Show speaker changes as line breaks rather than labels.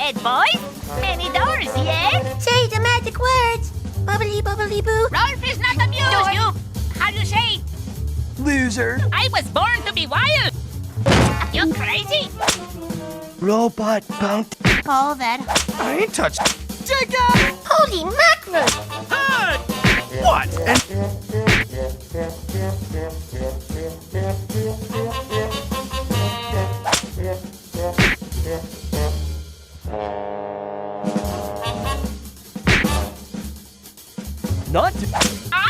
ahead, boys. Many doors, yeah?
Say the magic words. Bubbly, bubbly, boo.
Rolf is not amused. You, how you say it?
Loser.
I was born to be wild. You crazy?
Robot bounty.
Call that.
I ain't touched. Jacob!
Holy mackerel!
Hey! What? And not.